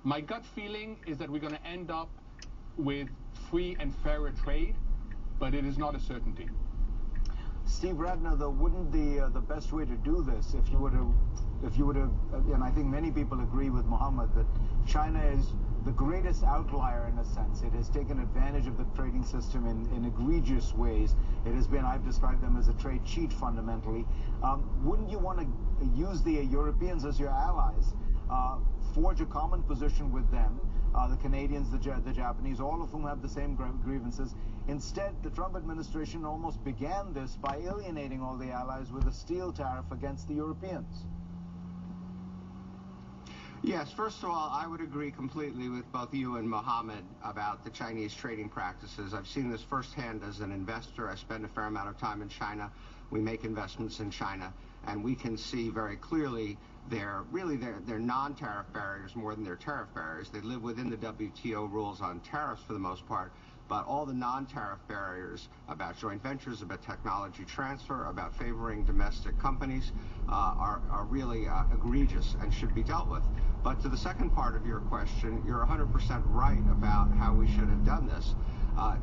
My gut feeling is that we're going to end up with free and fairer trade, but it is not a certainty. Steve Rattner, though, wouldn't the best way to do this, if you were to, and I think many people agree with Mohammed that China is the greatest outlier in a sense. It has taken advantage of the trading system in egregious ways. It has been, I've described them as a trade cheat fundamentally. Wouldn't you want to use the Europeans as your allies, forge a common position with them, the Canadians, the Japanese, all of whom have the same grievances? Instead, the Trump administration almost began this by alienating all the allies with a steel tariff against the Europeans. Yes, first of all, I would agree completely with both you and Mohammed about the Chinese trading practices. I've seen this firsthand as an investor. I spend a fair amount of time in China. We make investments in China, and we can see very clearly they're non-tariff barriers more than they're tariff barriers. They live within the WTO rules on tariffs for the most part, but all the non-tariff barriers about joint ventures, about technology transfer, about favoring domestic companies are really egregious and should be dealt with. But to the second part of your question, you're 100% right about how we should have done this.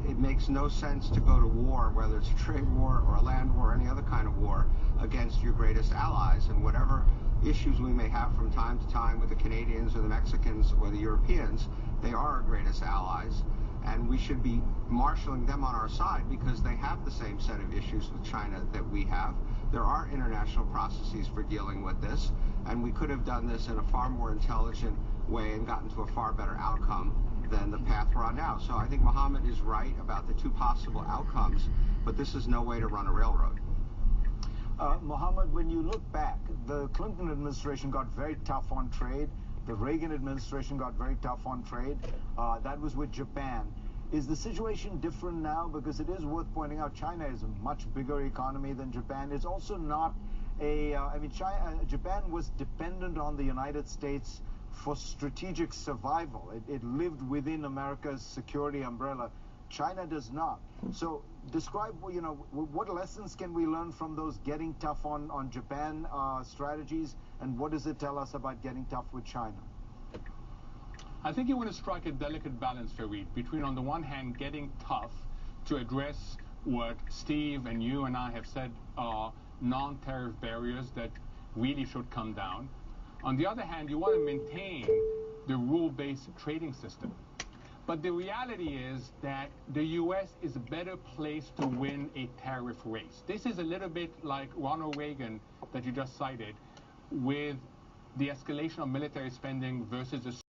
It makes no sense to go to war, whether it's a trade war or a land war or any other kind of war, against your greatest allies. And whatever issues we may have from time to time with the Canadians or the Mexicans or the Europeans, they are our greatest allies. And we should be marshaling them on our side because they have the same set of issues with China that we have. There are international processes for dealing with this, and we could have done this in a far more intelligent way and gotten to a far better outcome than the path we're on now. So I think Mohammed is right about the two possible outcomes, but this is no way to run a railroad. Mohammed, when you look back, the Clinton administration got very tough on trade. The Reagan administration got very tough on trade. That was with Japan. Is the situation different now? Because it is worth pointing out China is a much bigger economy than Japan. It's also not Japan was dependent on the United States for strategic survival. It lived within America's security umbrella. China does not. So describe, what lessons can we learn from those getting tough on Japan strategies, and what does it tell us about getting tough with China? I think you want to strike a delicate balance, Fareed, between on the one hand getting tough to address what Steve and you and I have said are non-tariff barriers that really should come down. On the other hand, you want to maintain the rule-based trading system. But the reality is that the U.S. is a better place to win a tariff race. This is a little bit like Ronald Reagan that you just cited with the escalation of military spending versus the